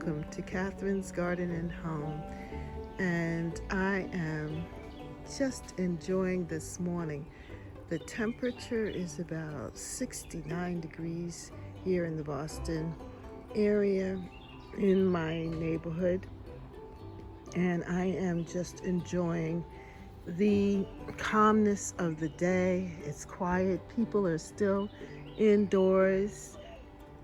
welcome to Catherine's Garden and Home. And I am just enjoying this morning. The temperature is about 69 degrees here in the Boston area in my neighborhood. And I am just enjoying the calmness of the day. It's quiet. People are still indoors.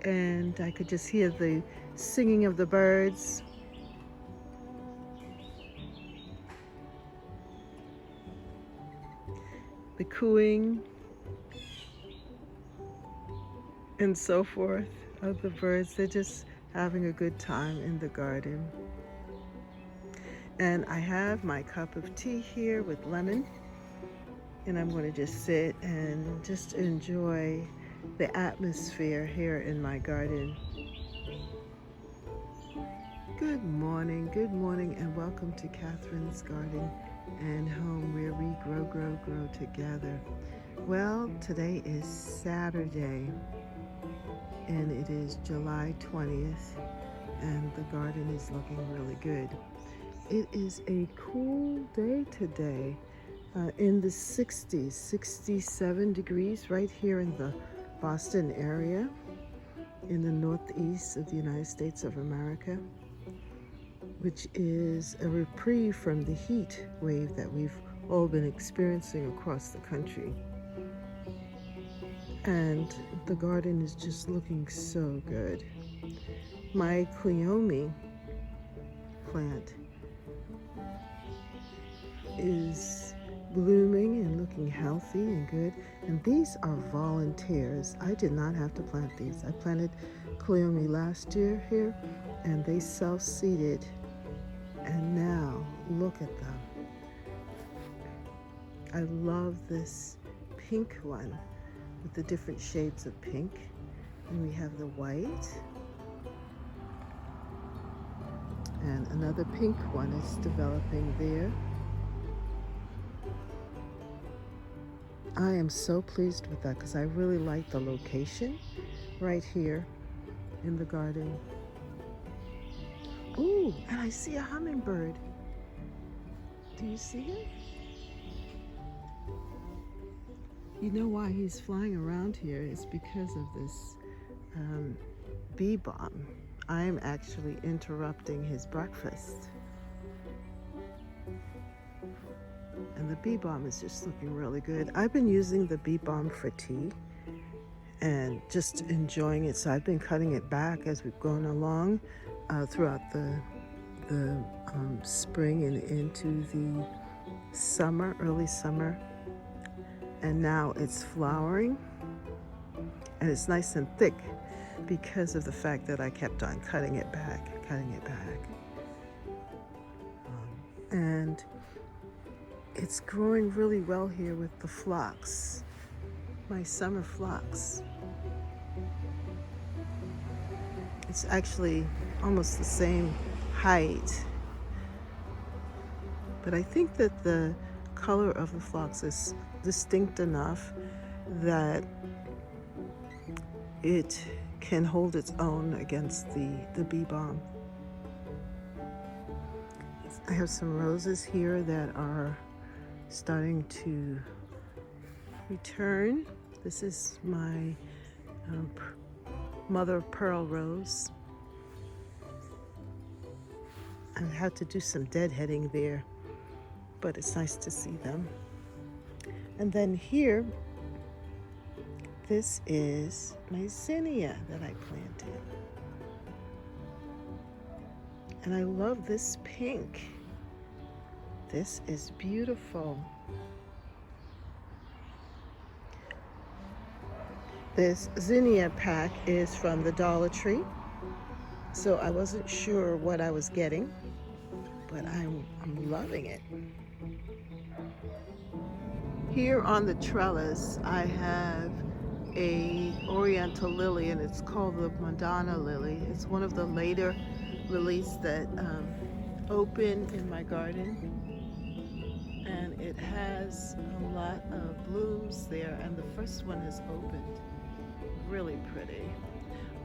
And I could just hear the singing of the birds. The cooing and so forth of the birds. They're just having a good time in the garden. And I have my cup of tea here with lemon. And I'm going to just sit and just enjoy the atmosphere here in my garden. Good morning, and welcome to Catherine's Garden and Home, where we grow together. Well, today is Saturday, and it is July 20th, and the garden is looking really good. It is a cool day today, in the 60s, 67 degrees right here in the Boston area, in the northeast of the United States of America, which is a reprieve from the heat wave that we've all been experiencing across the country. And the garden is just looking so good. My cleome plant is blooming and looking healthy and good. And these are volunteers. I did not have to plant these. I planted cleome last year here, and they self-seeded. And now look at them. I love this pink one with the different shades of pink. And we have the white. And another pink one is developing there. I am so pleased with that because I really like the location right here in the garden. Ooh, and I see a hummingbird. Do you see him? You know why he's flying around here? It's because of this bee balm. I'm actually interrupting his breakfast. And the bee balm is just looking really good. I've been using the bee balm for tea and just enjoying it. So I've been cutting it back as we've gone along throughout the spring and into the summer, early summer. And now it's flowering, and it's nice and thick because of the fact that I kept on cutting it back. And it's growing really well here with the phlox, my summer phlox. It's actually almost the same height, but I think that the color of the phlox is distinct enough that it can hold its own against the bee balm. I have some roses here that are starting to return. This is my mother of pearl rose. I had to do some deadheading there, but it's nice to see them. And then here, this is my zinnia that I planted. And I love this pink. This is beautiful. This zinnia pack is from the Dollar Tree, so I wasn't sure what I was getting, but I'm loving it. Here on the trellis, I have a oriental lily, and it's called the Madonna lily. It's one of the later lilies that open in my garden, and it has a lot of blooms there, and the first one has opened. Really pretty.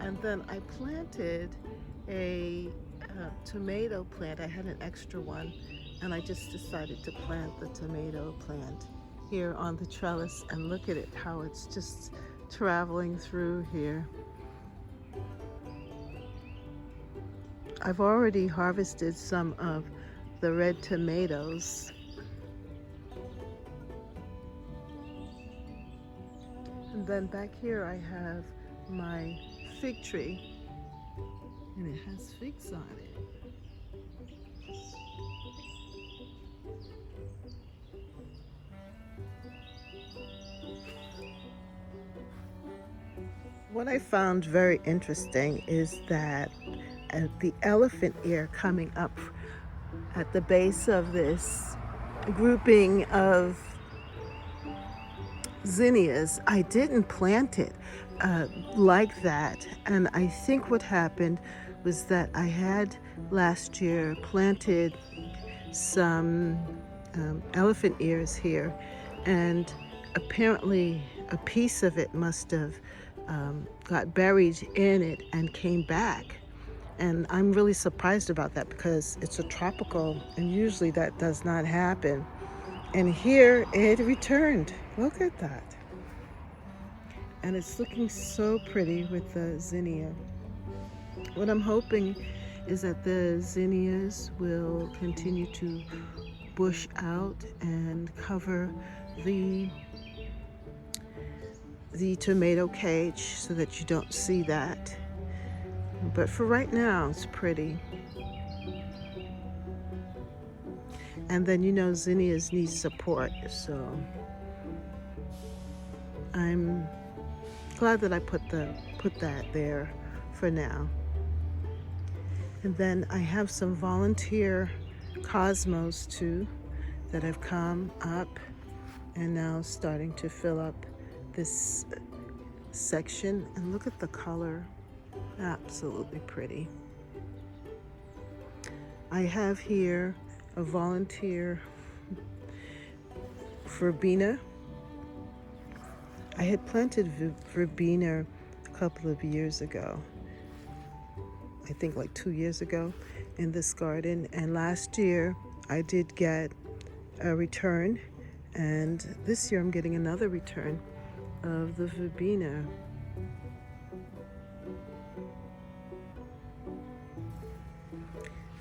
And then I planted a tomato plant. I had an extra one, and I just decided to plant the tomato plant here on the trellis, and look at it, how it's just traveling through here. I've already harvested some of the red tomatoes. And then back here I have my fig tree, and it has figs on it. What I found very interesting is that the elephant ear coming up at the base of this grouping of zinnias, I didn't plant it like that, and I think what happened was that I had last year planted some elephant ears here, and apparently a piece of it must have got buried in it and came back. And I'm really surprised about that because it's a tropical, and usually that does not happen. And here it returned. Look at that. And it's looking so pretty with the zinnia. What I'm hoping is that the zinnias will continue to bush out and cover the tomato cage so that you don't see that. But for right now, it's pretty. And then, you know, zinnias need support, so I'm glad that I put that there for now. And then I have some volunteer cosmos too that have come up and now starting to fill up this section. And look at the color, absolutely pretty. I have here a volunteer verbena. I had planted verbena a couple of years ago, I think like 2 years ago, in this garden, and last year I did get a return, and this year I'm getting another return of the verbena.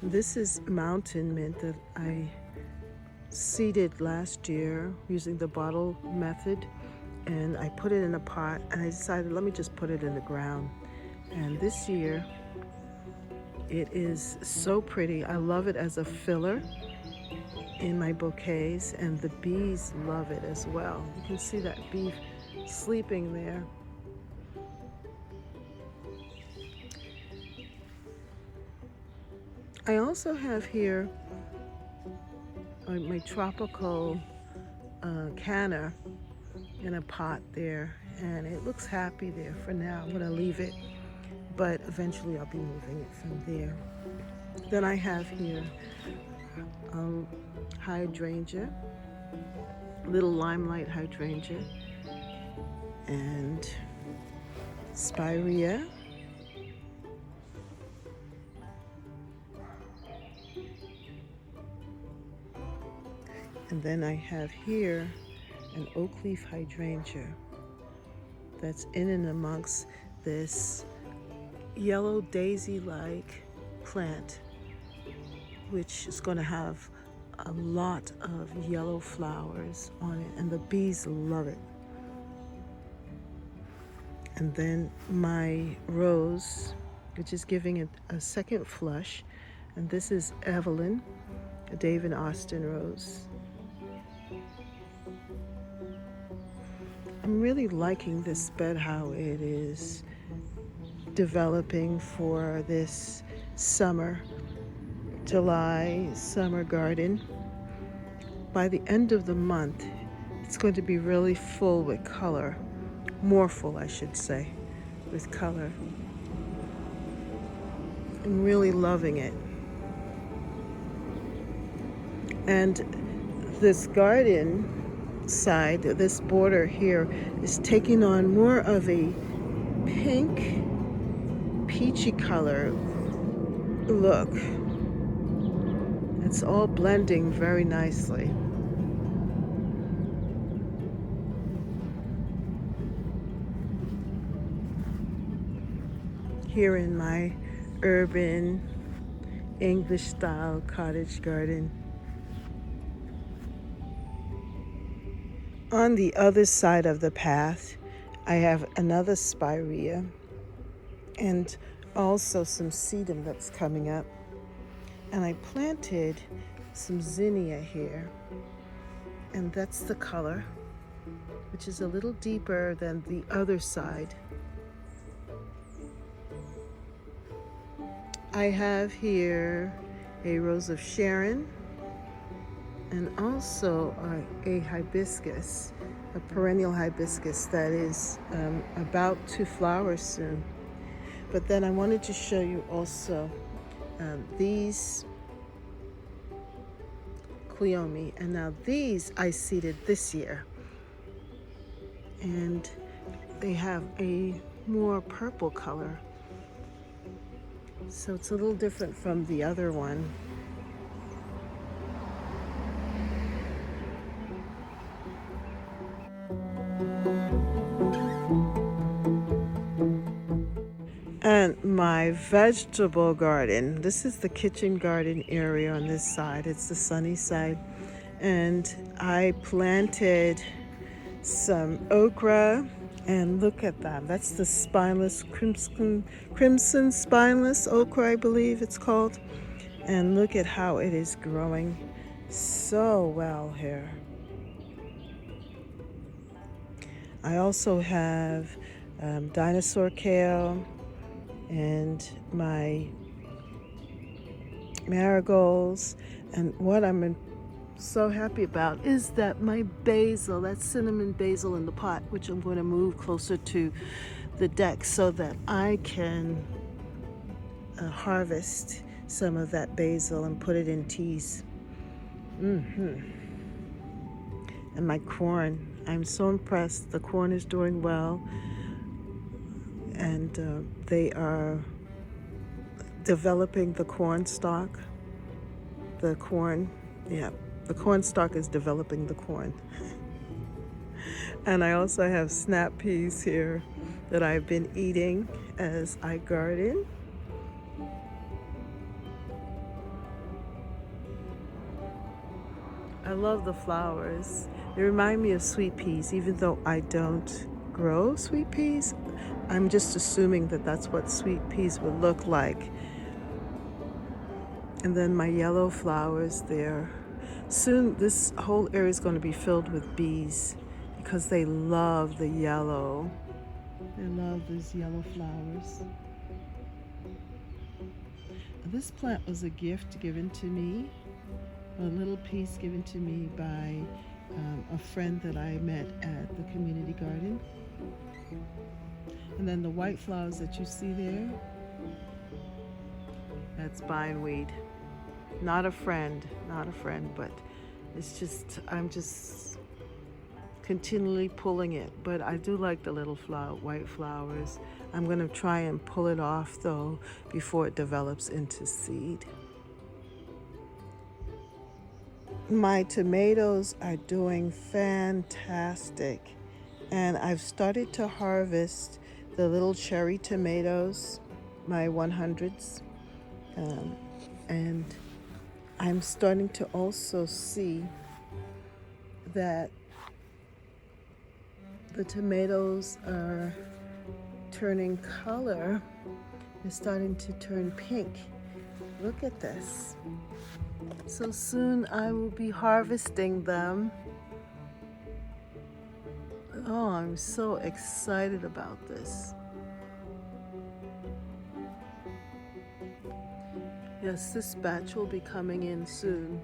This is mountain mint that I seeded last year using the bottle method, and I put it in a pot, and I decided let me just put it in the ground. And this year it is so pretty. I love it as a filler in my bouquets, and the bees love it as well. You can see that bee sleeping there. I also have here my tropical canna in a pot there, and it looks happy there for now. I'm going to leave it, but eventually I'll be moving it from there. Then I have here hydrangea, little limelight hydrangea, and spirea. And then I have here an oak leaf hydrangea that's in and amongst this yellow daisy-like plant, which is going to have a lot of yellow flowers on it, and the bees love it. And then my rose, which is giving it a second flush, and this is Evelyn, a David Austin rose. I'm really liking this bed, how it is developing for this summer, July summer garden. By the end of the month, it's going to be really full with color, more full, I should say, with color. I'm really loving it. And this garden side, this border here, is taking on more of a pink, peachy color Look, it's all blending very nicely. Here in my urban English style cottage garden. On the other side of the path, I have another spirea and also some sedum that's coming up. And I planted some zinnia here, and that's the color, which is a little deeper than the other side. I have here a rose of Sharon and also a hibiscus, a perennial hibiscus that is about to flower soon. But then I wanted to show you also these cleome, and now these I seeded this year, and they have a more purple color, so it's a little different from the other one. And my vegetable garden, this is the kitchen garden area on this side. It's the sunny side. And I planted some okra, and look at that. That's the spineless, crimson spineless okra, I believe it's called. And look at how it is growing so well here. I also have dinosaur kale and my marigolds, and what I'm so happy about is that my basil, that cinnamon basil in the pot, which I'm going to move closer to the deck so that I can harvest some of that basil and put it in teas. And my corn, I'm so impressed. The corn is doing well, and they are developing the corn stalk. The corn stalk is developing the corn. And I also have snap peas here that I've been eating as I garden. I love the flowers. They remind me of sweet peas, even though I don't grow sweet peas. I'm just assuming that that's what sweet peas would look like. And then my yellow flowers there. Soon this whole area is going to be filled with bees because they love the yellow. They love these yellow flowers. This plant was a gift given to me, a little piece given to me by a friend that I met at the community garden. And then the white flowers that you see there, that's bindweed. Not a friend, but it's just, I'm just continually pulling it. But I do like the little white flowers. I'm gonna try and pull it off though before it develops into seed. My tomatoes are doing fantastic, and I've started to harvest the little cherry tomatoes, my 100s, and I'm starting to also see that the tomatoes are turning color. They're starting to turn pink. Look at this. So soon I will be harvesting them. Oh, I'm so excited about this. Yes, this batch will be coming in soon.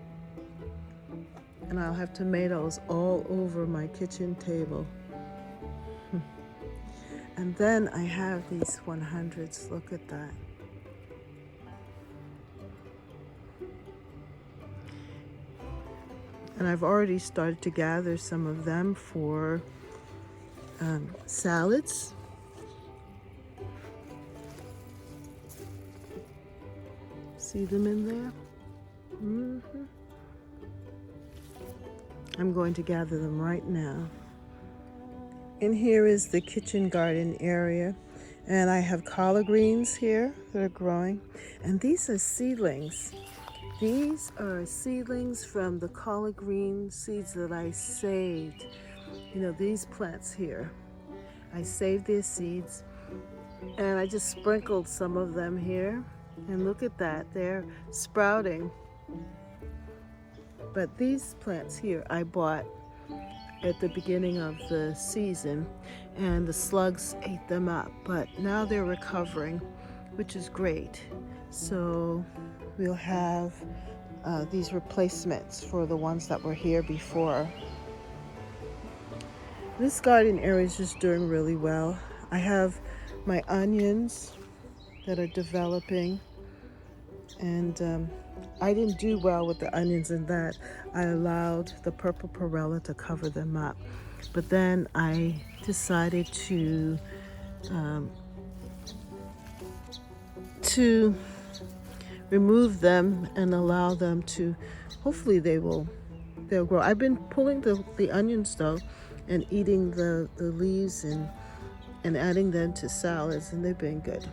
And I'll have tomatoes all over my kitchen table. And then I have these 100s. Look at that. And I've already started to gather some of them for salads. See them in there? I'm going to gather them right now. And here is the kitchen garden area. And I have collard greens here that are growing. And these are seedlings. These are seedlings from the collard green seeds that I saved. You know, these plants here. I saved their seeds and I just sprinkled some of them here. And look at that, they're sprouting. But these plants here I bought at the beginning of the season and the slugs ate them up, but now they're recovering, which is great. So we'll have these replacements for the ones that were here before. This garden area is just doing really well. I have my onions that are developing, and I didn't do well with the onions in that I allowed the purple perilla to cover them up. But then I decided to remove them and allow them to, hopefully they'll grow. I've been pulling the onions though and eating the leaves and adding them to salads, and they've been good.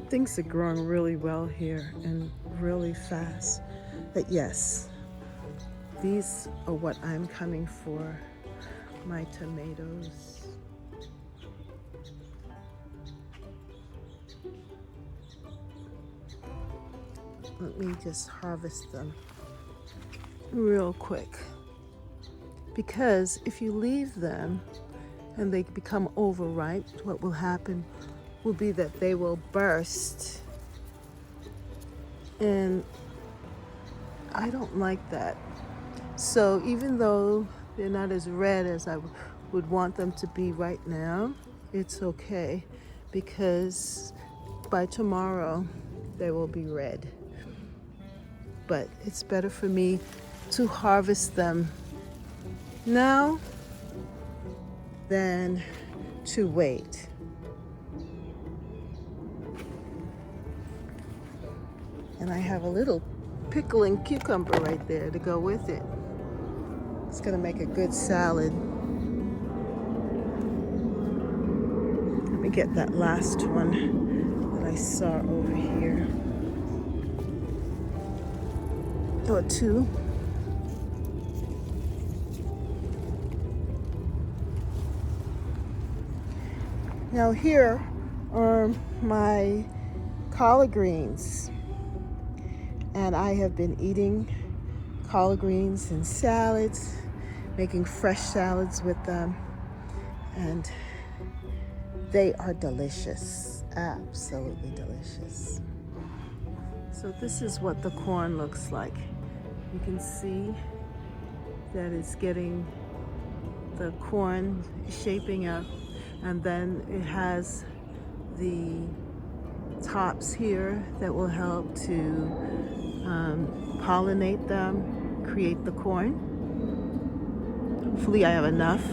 Things are growing really well here and really fast. But yes, these are what I'm coming for. My tomatoes. Let me just harvest them real quick. Because if you leave them and they become overripe, what will happen will be that they will burst. And I don't like that. So even though they're not as red as I would want them to be right now, it's okay, because by tomorrow they will be red. But it's better for me to harvest them now than to wait. And I have a little pickling cucumber right there to go with it. It's gonna make a good salad. Let me get that last one that I saw over here. Or two. Now here are my collard greens. And I have been eating collard greens in salads, making fresh salads with them. And they are delicious, absolutely delicious. So this is what the corn looks like. You can see that it's getting the corn shaping up, and then it has the tops here that will help to pollinate them, create the corn. Hopefully I have enough.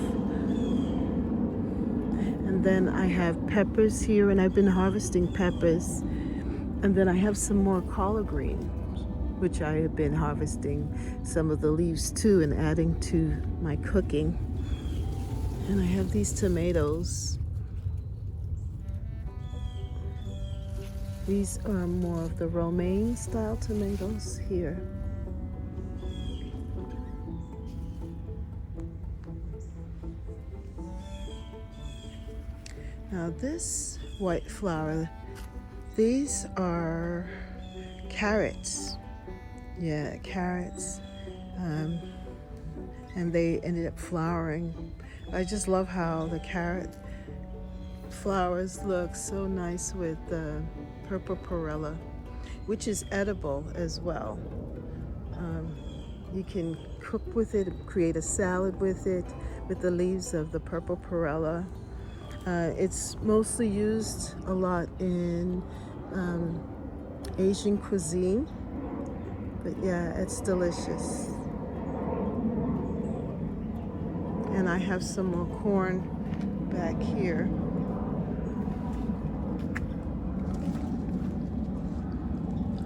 And then I have peppers here, and I've been harvesting peppers. And then I have some more collard green, which I have been harvesting some of the leaves too and adding to my cooking. And I have these tomatoes. These are more of the romaine style tomatoes here. Now this white flower, these are carrots. Yeah, carrots. And they ended up flowering. I just love how the carrot flowers look so nice with the purple perilla, which is edible as well. You can cook with it, create a salad with it, with the leaves of the purple perilla. It's mostly used a lot in Asian cuisine, but yeah, it's delicious. And I have some more corn back here.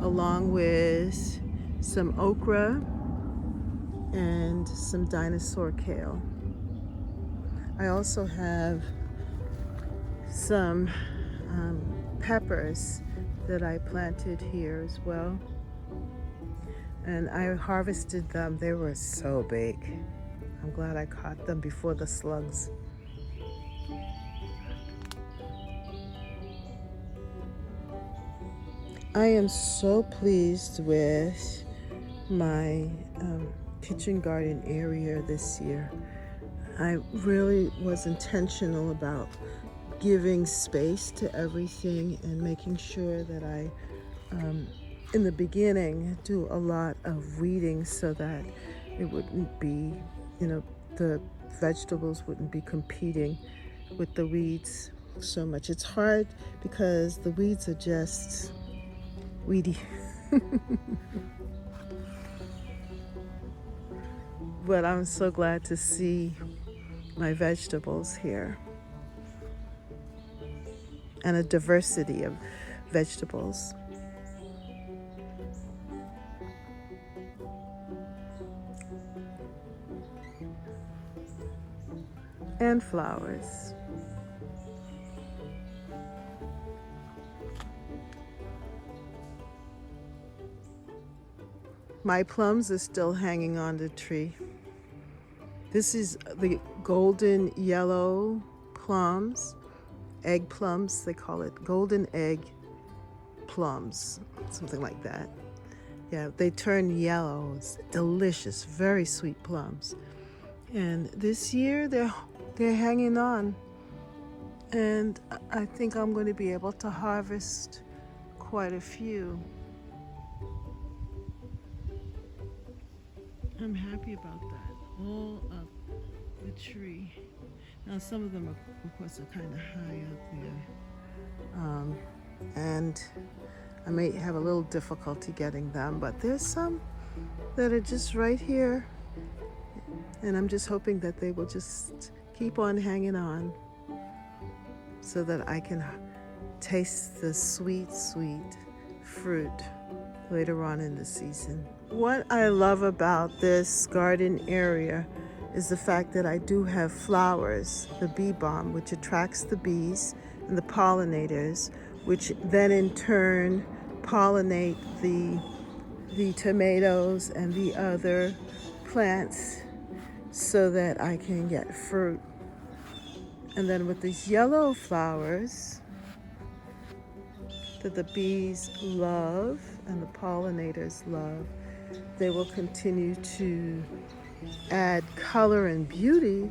along with some okra and some dinosaur kale. I also have some peppers that I planted here as well. And I harvested them. They were so big. I'm glad I caught them before the slugs. I am so pleased with my kitchen garden area this year. I really was intentional about giving space to everything and making sure that I, in the beginning, do a lot of weeding so that it wouldn't be, the vegetables wouldn't be competing with the weeds so much. It's hard because the weeds are just weedy. But I'm so glad to see my vegetables here and a diversity of vegetables. And flowers. My plums are still hanging on the tree. This is the golden yellow plums, egg plums, they call it golden egg plums, something like that. Yeah, they turn yellow. It's delicious, very sweet plums. And this year they're hanging on. And I think I'm going to be able to harvest quite a few. I'm happy about that. All up the tree. Now some of them, of course, are kind of high up there. And I may have a little difficulty getting them, but there's some that are just right here. And I'm just hoping that they will just keep on hanging on so that I can taste the sweet, sweet fruit later on in the season. What I love about this garden area is the fact that I do have flowers, the bee balm, which attracts the bees and the pollinators, which then in turn pollinate the tomatoes and the other plants so that I can get fruit. And then with these yellow flowers that the bees love and the pollinators love, they will continue to add color and beauty,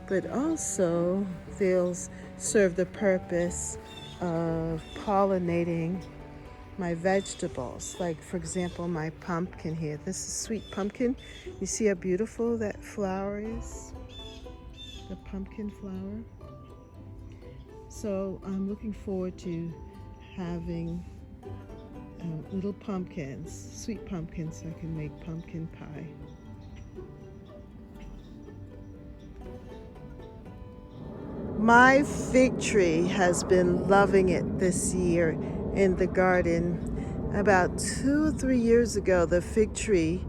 but also they'll serve the purpose of pollinating my vegetables. Like, for example, my pumpkin here. This is sweet pumpkin. You see how beautiful that flower is? The pumpkin flower. So I'm looking forward to having little pumpkins, sweet pumpkins, so I can make pumpkin pie. My fig tree has been loving it this year in the garden. About 2 or 3 years ago, the fig tree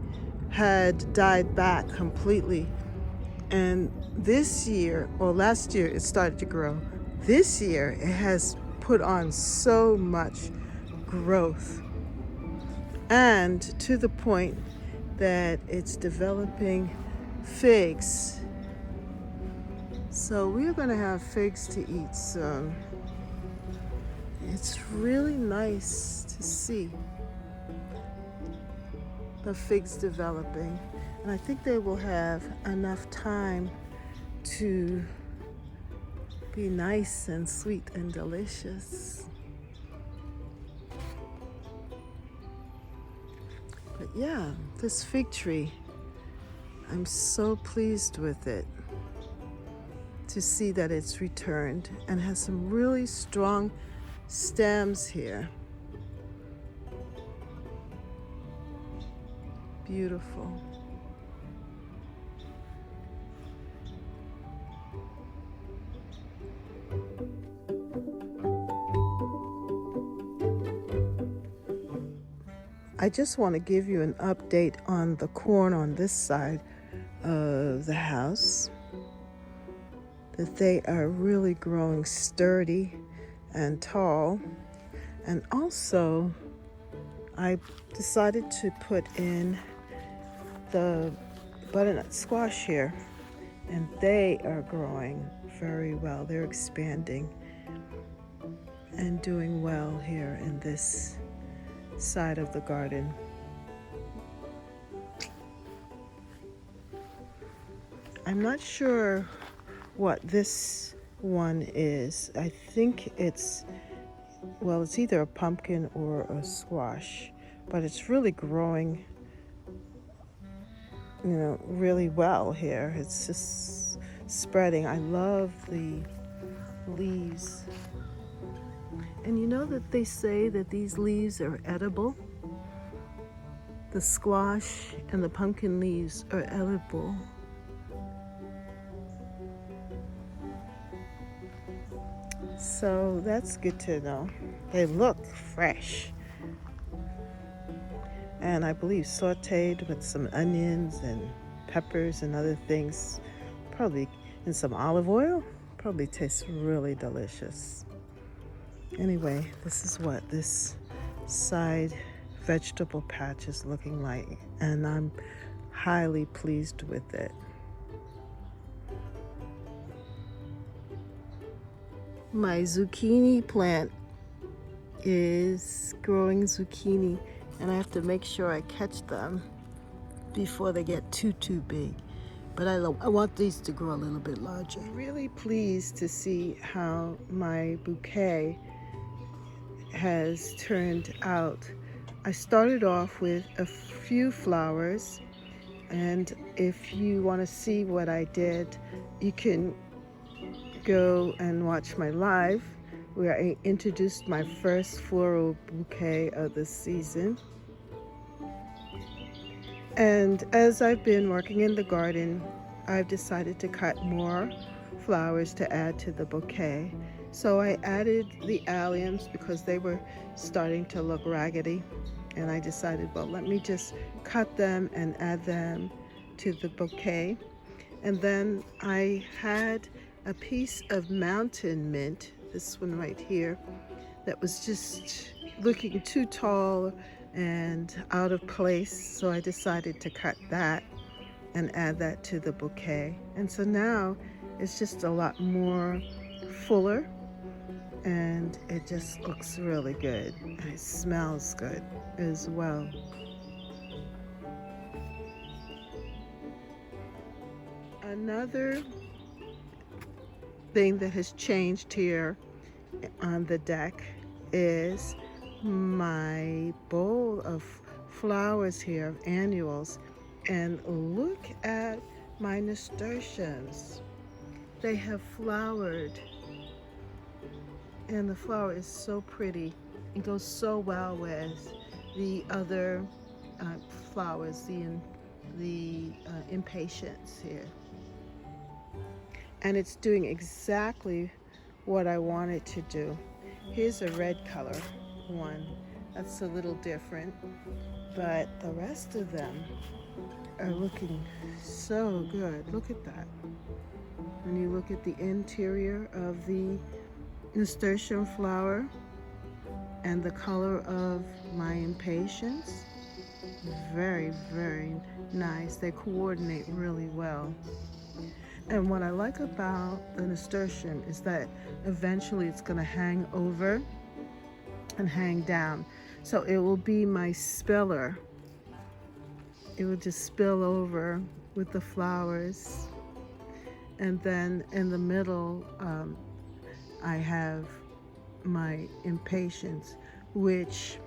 had died back completely. And this year, or last year, it started to grow. This year, it has put on so much growth. And to the point that it's developing figs. So we're going to have figs to eat soon. It's really nice to see the figs developing. And I think they will have enough time to be nice and sweet and delicious. But yeah, this fig tree, I'm so pleased with it to see that it's returned and has some really strong stems here. Beautiful. I just want to give you an update on the corn on this side of the house, that they are really growing sturdy and tall. And also, I decided to put in the butternut squash here, and they are growing very well. They're expanding and doing well here in this side of the garden. I'm not sure what this one is. I think it's either a pumpkin or a squash, but it's really growing, really well here. It's just spreading. I love the leaves. And you know that they say that these leaves are edible? The squash and the pumpkin leaves are edible. So that's good to know. They look fresh. And I believe sauteed with some onions and peppers and other things, probably in some olive oil, probably tastes really delicious. Anyway, this is what this side vegetable patch is looking like, and I'm highly pleased with it. My zucchini plant is growing zucchini, and I have to make sure I catch them before they get too big. But I want these to grow a little bit larger. I'm really pleased to see how my bouquet has turned out. I started off with a few flowers, and if you want to see what I did, you can go and watch my live where I introduced my first floral bouquet of the season. And as I've been working in the garden, I've decided to cut more flowers to add to the bouquet. So I added the alliums because they were starting to look raggedy, and I decided, well, let me just cut them and add them to the bouquet. And then I had a piece of mountain mint, this one right here, that was just looking too tall and out of place, so I decided to cut that and add that to the bouquet. And so now it's just a lot more fuller, and it just looks really good, and it smells good as well. Another thing that has changed here on the deck is my bowl of flowers here, of annuals. And look at my nasturtiums. They have flowered, and the flower is so pretty. It goes so well with the other flowers, the impatiens here. And it's doing exactly what I want it to do. Here's a red color one. That's a little different, but the rest of them are looking so good. Look at that. When you look at the interior of the nasturtium flower and the color of my impatiens, very, very nice. They coordinate really well. And what I like about the nasturtium is that eventually it's going to hang over and hang down. So it will be my spiller. It will just spill over with the flowers. And then in the middle, I have my impatiens, which,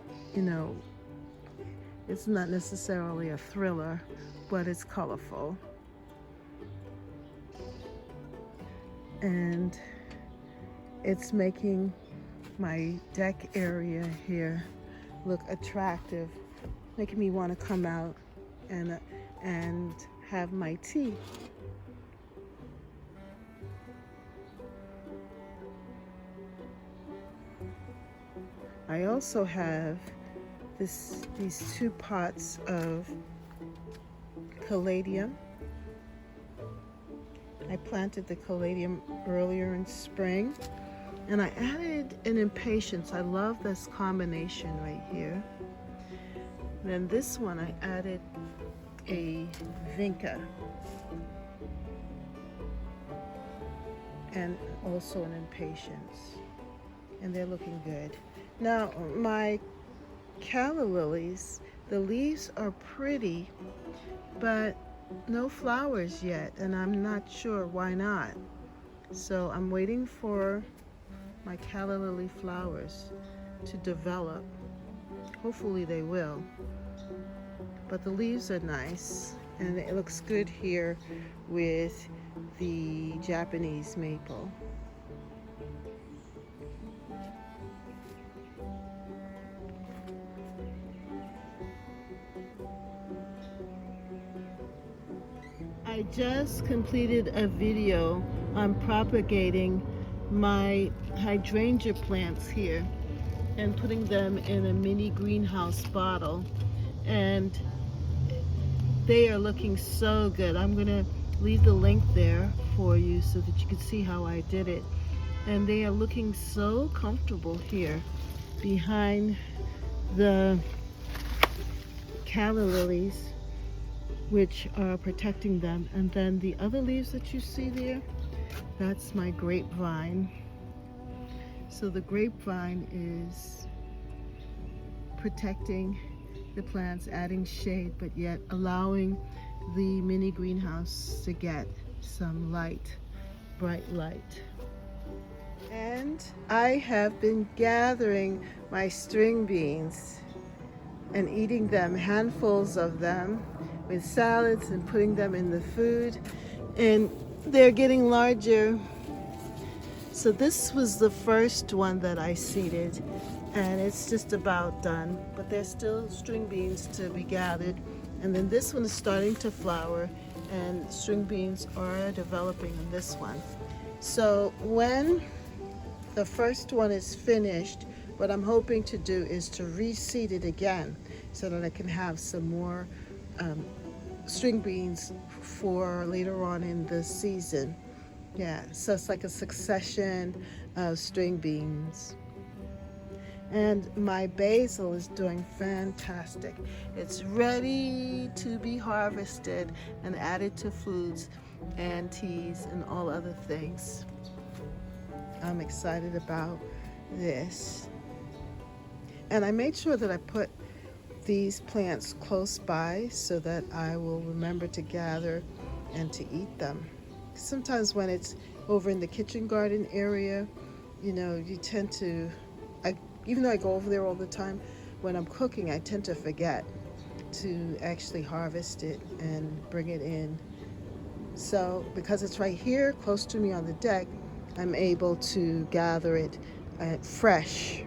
it's not necessarily a thriller, but it's colorful. And it's making my deck area here look attractive, making me want to come out and have my tea. I also have these two pots of caladium. I planted the caladium earlier in spring, and I added an impatiens. I love this combination right here. Then this one I added a vinca and also an impatiens, and they're looking good. Now my calla lilies, the leaves are pretty, but no flowers yet, and I'm not sure why not. So I'm waiting for my calla lily flowers to develop. Hopefully they will. But the leaves are nice, and it looks good here with the Japanese maple. I just completed a video on propagating my hydrangea plants here and putting them in a mini greenhouse bottle, and they are looking so good. I'm gonna leave the link there for you so that you can see how I did it. And they are looking so comfortable here behind the calla lilies, which are protecting them. And then the other leaves that you see there, that's my grapevine. So the grapevine is protecting the plants, adding shade, but yet allowing the mini greenhouse to get some light, bright light. And I have been gathering my string beans and eating them, handfuls of them, with salads and putting them in the food, and they're getting larger. So this was the first one that I seeded, and it's just about done, but there's still string beans to be gathered. And then this one is starting to flower, and string beans are developing in this one. So when the first one is finished, what I'm hoping to do is to reseed it again so that I can have some more string beans for later on in the season. Yeah, so it's like a succession of string beans. And my basil is doing fantastic. It's ready to be harvested and added to foods and teas and all other things. I'm excited about this. And I made sure that I put these plants close by so that I will remember to gather and to eat them. Sometimes when it's over in the kitchen garden area, you tend to, even though I go over there all the time, when I'm cooking, I tend to forget to actually harvest it and bring it in. So because it's right here close to me on the deck, I'm able to gather it fresh